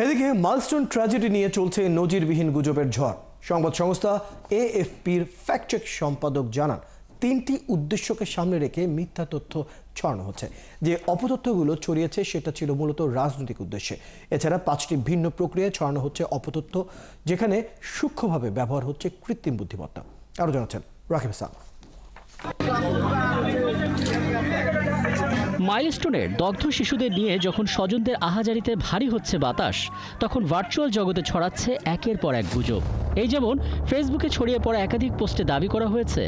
এদিকে milestone tragedy নিয়ে চলছে নজিরবিহীন গুজবের ঝড়। সংবাদ সংস্থা এএফপির ফ্যাক্ট চেক সম্পাদক জানান, 3টি উদ্দেশ্যকে সামনে রেখে মিথ্যা তথ্য ছড়ানো হচ্ছে। যে অপতথ্যগুলো ছড়িয়েছে সেটা ছিল মূলত রাজনৈতিক উদ্দেশ্যে। এছাড়া 5টি ভিন্ন প্রক্রিয়ায় ছড়ানো হচ্ছে অপতথ্য, যেখানে সূক্ষ্মভাবে ব্যবহার হচ্ছে কৃত্রিম বুদ্ধিমত্তা। আরও জানাচ্ছেন রাকিব হাসান। মাইলস্টোনের দগ্ধ শিশুদের নিয়ে যখন স্বজনদের আহাজারিতে ভারী হচ্ছে বাতাস, তখন ভার্চুয়াল জগতে ছড়াচ্ছে একের পর এক গুজব। এই যেমন ফেসবুকে ছড়িয়ে পড়া একাধিক পোস্টে দাবি করা হয়েছে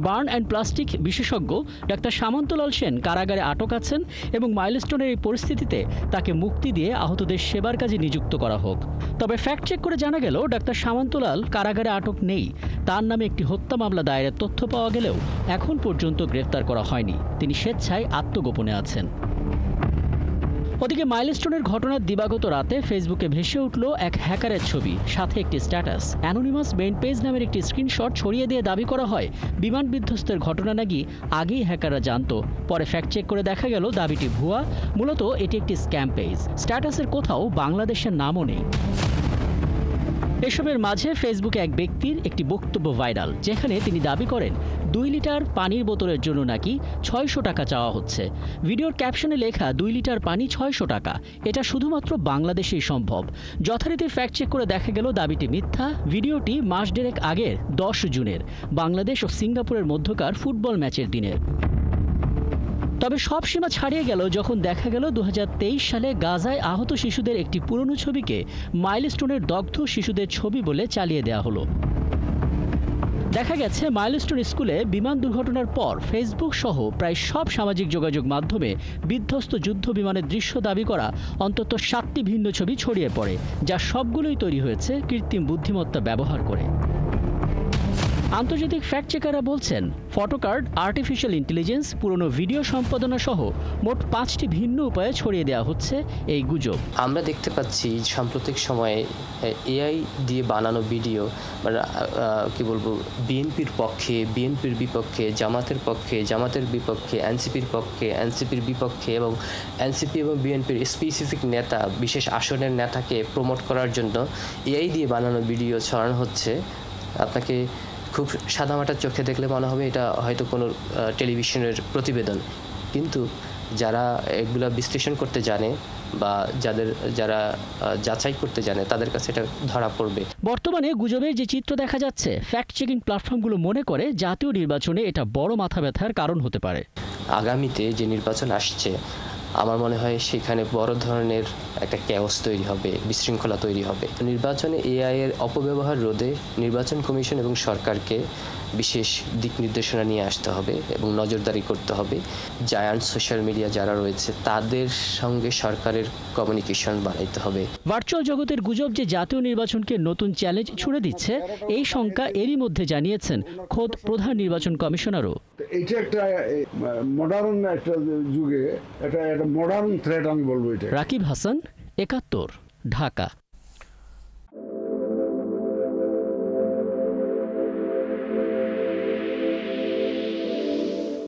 বার্ন অ্যান্ড প্লাস্টিক বিশেষজ্ঞ ডাক্তার সামন্তলাল সেন কারাগারে আটক আছেন এবং মাইলস্টোনের এই পরিস্থিতিতে তাকে মুক্তি দিয়ে আহতদের সেবার কাজে নিযুক্ত করা হোক। তবে ফ্যাক্ট চেক করে জানা গেল ডাক্তার সামন্তলাল কারাগারে আটক নেই। তার নামে একটি হত্যা মামলা দায়েরের তথ্য পাওয়া গেলেও এখন পর্যন্ত গ্রেফতার করা হয়নি। তিনি স্বেচ্ছায় আত্মগোপনে আছেন। ওদিকে মাইলস্টোনের ঘটনার দিবাগত রাতে ফেসবুকে ভেসে উঠল এক হ্যাকারের ছবি, সাথে একটি স্ট্যাটাস। অ্যানোনিমাস মেইন পেজ নামের একটি স্ক্রিনশট ছড়িয়ে দিয়ে দাবি করা হয় বিমান বিধ্বস্তের ঘটনা নাকি আগেই হ্যাকাররা জানতো। পরে ফ্যাক্ট চেক করে দেখা গেল দাবিটি ভুয়া। মূলত এটি একটি স্ক্যাম পেজ। স্ট্যাটাসের কোথাও বাংলাদেশের নামও নেই। এসবের মাঝে ফেসবুকে এক ব্যক্তির একটি বক্তব্য ভাইরাল, যেখানে তিনি দাবি করেন 2 লিটার পানির বোতলের জন্য নাকি 600 টাকা চাওয়া হচ্ছে। ভিডিওর ক্যাপশনে লেখা 2 লিটার পানি 600 টাকা, এটা শুধুমাত্র বাংলাদেশেই সম্ভব। যথারীতি ফ্যাক্ট চেক করে দেখা গেল দাবিটি মিথ্যা। ভিডিওটি মাস দেড়েক আগের 10 জুনের বাংলাদেশ ও সিঙ্গাপুরের মধ্যকার ফুটবল ম্যাচের দিনের। তবে সব সীমা ছাড়িয়ে গেল যখন দেখা গেল 2023 সালে গাজায় আহত শিশুদের একটি পুরনো ছবিকে মাইলস্টোনের দগ্ধ শিশুদের ছবি বলে চালিয়ে দেওয়া হলো। দেখা গেছে মাইলস্টোন স্কুলে বিমান দুর্ঘটনার পর ফেসবুক সহ প্রায় সব সামাজিক যোগাযোগ মাধ্যমে বিধ্বস্ত যুদ্ধ বিমানের দৃশ্য দাবি করা অন্তত 7টি ভিন্ন ছবি ছড়িয়ে পড়ে, যা সবগুলোই তৈরি হয়েছে কৃত্রিম বুদ্ধিমত্তা ব্যবহার করে। আন্তর্জাতিক ফ্যাক্ট চেকাররা বলছেন ফটোকার্ড, আর্টিফিশিয়াল ইন্টেলিজেন্স, পুরনো ভিডিও সম্পাদনা সহ মোট 5টি ভিন্ন উপায়ে ছড়িয়ে দেওয়া হচ্ছে এই গুজব। আমরা দেখতে পাচ্ছি সাম্প্রতিক সময়ে এআই দিয়ে বানানো ভিডিও, মানে কি বলবো, বিএনপির পক্ষে, বিএনপির বিপক্ষে, জামাতের পক্ষে, জামাতের বিপক্ষে, এনসিপির পক্ষে, এনসিপির বিপক্ষে এবং এনসিপি এবং বিএনপির স্পেসিফিক নেতা, বিশেষ আসনের নেতাকে প্রমোট করার জন্য এআই দিয়ে বানানো ভিডিও ছড়ানো হচ্ছে। আপনাকে খুব সাদামাটা চোখে দেখলে মনে হবে এটা হয়তো কোনো টেলিভিশনের প্রতিবেদন, কিন্তু যারা এগুলা বিশ্লেষণ করতে জানে বা যারা যাচাই করতে জানে তাদের কাছে এটা ধরা পড়বে। বর্তমানে গুজবের যে চিত্র দেখা যাচ্ছে, ফ্যাক্ট চেকিং প্ল্যাটফর্মগুলো মনে করে জাতীয় নির্বাচনে এটা বড় মাথা ব্যথার কারণ হতে পারে। আগামীতে যে নির্বাচন আসছে, আমার মনে হয় সেখানে বড় ধরনের একটা ক্যাওস তৈরি হবে, বিশৃঙ্খলা তৈরি হবে। নির্বাচনে এআই এর অপব্যবহার রোধে নির্বাচন কমিশন এবং সরকারকে বিশেষ দিক নির্দেশনা নিয়ে আসতে হবে এবং নজরদারি করতে হবে। জায়ান্ট সোশ্যাল মিডিয়া যারা রয়েছে তাদের সঙ্গে সরকারের কমিউনিকেশন বাড়াইতে হবে। ভার্চুয়াল জগতের গুজব যে জাতীয় নির্বাচনকে নতুন চ্যালেঞ্জ ছুড়ে দিচ্ছে, এই শঙ্কা এরই মধ্যে জানিয়েছেন খোদ প্রধান নির্বাচন কমিশনারও। এটা একটা মডার্ন একটা যুগে এটা একটা মডার্ন থ্রেট আমি বলবো এটা। রাকিব হাসান, 71, ঢাকা।